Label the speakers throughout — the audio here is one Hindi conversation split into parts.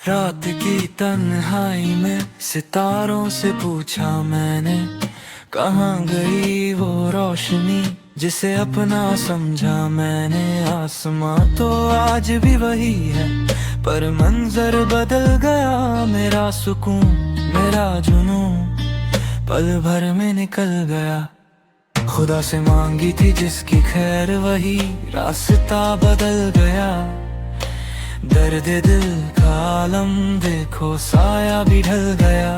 Speaker 1: रात की तन्हाई में सितारों से पूछा मैंने, कहाँ गई वो रोशनी जिसे अपना समझा मैंने। आसमां तो आज भी वही है, पर मंजर बदल गया। मेरा सुकून, मेरा जुनून पल भर में निकल गया। खुदा से मांगी थी जिसकी खैर, वही रास्ता बदल गया। दर्द दिल का आलम देखो, साया भी ढल गया।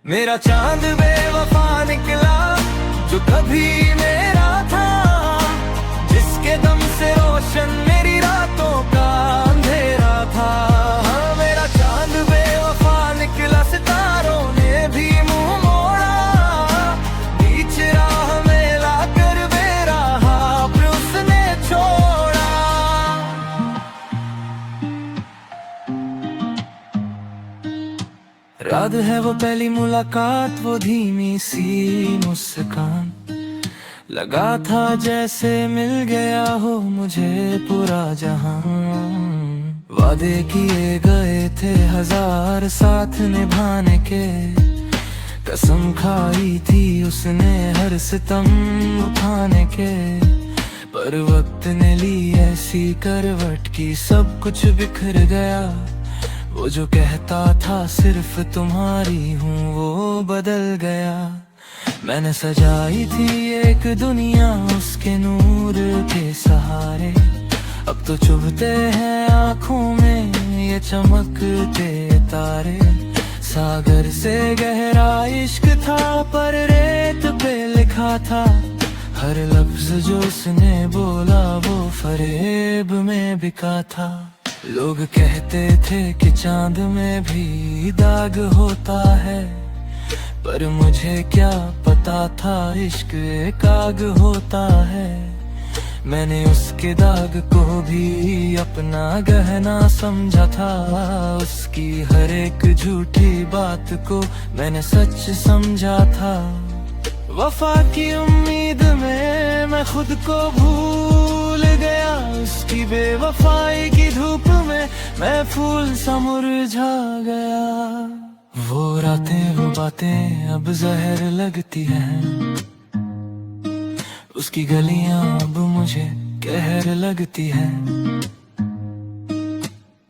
Speaker 1: मेरा चांद बेवफा निकला जो कभी मेरा था, जिसके दम से रोशन मेरी रातों का अंधेरा था। हाँ, मेरा चांद बेवफा निकला, सितारों ने भी मुंह मोड़ा। बीच राह में लाकर बेराहा फिर उसने छोड़ा। याद है वो पहली मुलाकात, वो धीमी सी मुस्कान। लगा था जैसे मिल गया हो मुझे पूरा जहां। वादे किए गए थे हजार साथ निभाने के, कसम खाई थी उसने हर सितम उठाने के। पर वक्त ने ली ऐसी करवट की सब कुछ बिखर गया। वो जो कहता था सिर्फ तुम्हारी हूँ, वो बदल गया। मैंने सजाई थी एक दुनिया उसके नूर के सहारे, अब तो चुभते हैं आँखों में ये चमकते तारे। सागर से गहरा इश्क था, पर रेत पे लिखा था। हर लफ्ज जो उसने बोला वो फरेब में बिका था। लोग कहते थे कि चांद में भी दाग होता है, पर मुझे क्या पता था इश्क एक आग होता है। मैंने उसके दाग को भी अपना गहना समझा था। उसकी हर एक झूठी बात को मैंने सच समझा था। वफा की उम्मीद में मैं खुद को भूल गया। उसकी बेवफाई की धूप में मैं फूल सा मुरझा गया। वो रातें वो बातें अब जहर लगती हैं, उसकी गलियां अब मुझे कहर लगती हैं।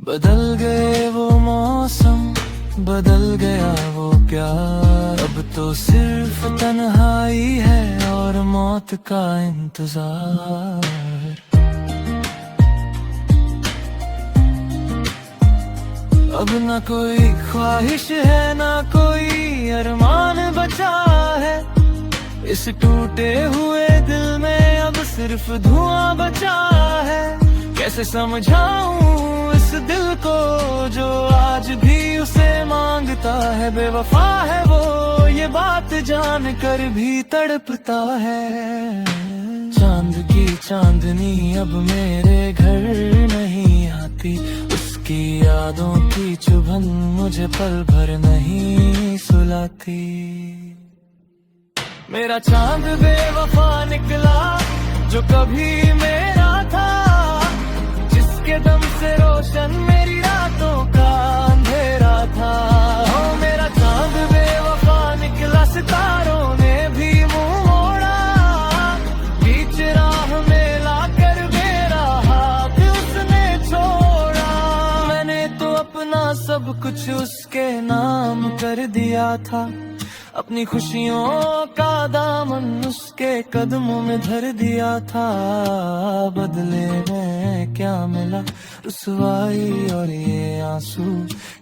Speaker 1: बदल गए वो मौसम, बदल गया वो प्यार। अब तो सिर्फ तन्हाई है और मौत का इंतजार। अब ना कोई ख्वाहिश है, ना कोई अरमान बचा है। इस टूटे हुए दिल में अब सिर्फ धुआं बचा है। कैसे समझाऊं इस दिल को जो आज भी उसे मांगता है। बेवफा है वो ये बात जान कर भी तड़पता है। चांद की चांदनी अब मेरे घर नहीं आती, उसकी यादों की चुभन मुझे पल भर नहीं सुलाती। मेरा चांद बेवफा निकला जो कभी मेरा था, जिसके दम से रोशन मेरी रातों का अंधेरा था। ओ मेरा चांद बेवफा निकला, सितारों ने भी मुंह मोड़ा। बीच राह में लाकर बेराहा फिर उसने छोड़ा। मैंने तो अपना सब कुछ उसके नाम कर दिया था। अपनी खुशियों का दामन उसके कदमों में धर दिया था। बदले में क्या मिला, रुसवाई और ये आंसू।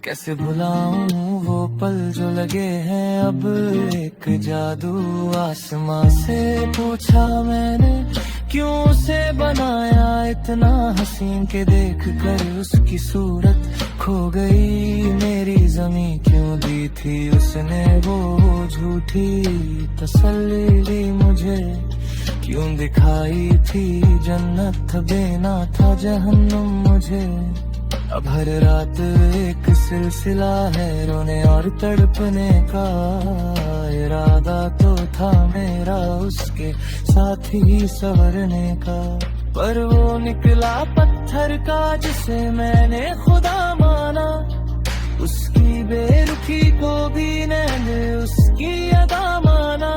Speaker 1: कैसे भुलाऊं वो पल जो लगे हैं अब एक जादू। आसमां से पूछा मैंने, क्यों उसे बनाया इतना हसीन के देख कर उसकी सूरत खो गई। मेरी जमी क्यों दी थी उसने वो झूठी तसल्ली ली मुझे। क्यों दिखाई थी जन्नत, देना था जहन्नुम मुझे। अब हर रात एक सिलसिला है रोने और तड़पने का। इरादा तो था मेरा उसके साथ ही संवरने का, पर वो निकला पत्थर का जिसे मैंने खुदा माना। उसकी बेरुखी को भी मैंने उसकी अदा माना।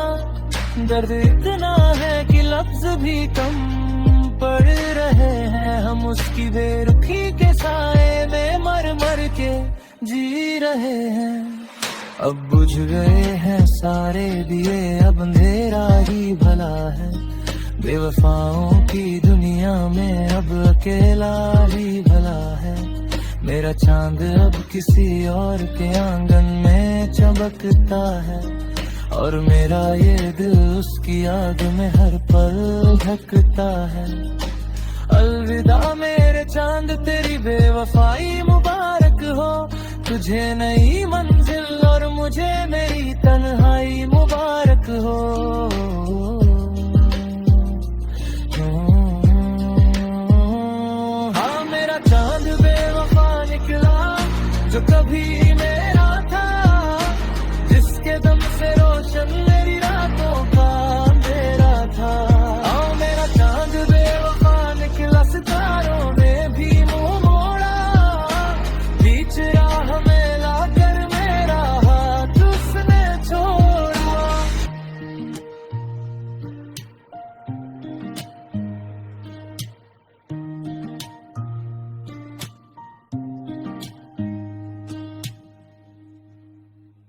Speaker 1: दर्द इतना है कि लफ्ज भी कम पड़ रहे हैं, हम उसकी बेरुखी के साए में मर मर के जी रहे हैं। अब बुझ गए हैं सारे दिए, अब अंधेरा ही भला है। बेवफाओं की दुनिया में अब अकेला ही भला है। मेरा चांद अब किसी और के आंगन में चमकता है, और मेरा ये दिल उसकी आग में हर पल धकता है। अलविदा मेरे चांद, तेरी बेवफाई मुबारक हो। तुझे नई मंजिल और मुझे मेरी तन्हाई मुबारक हो।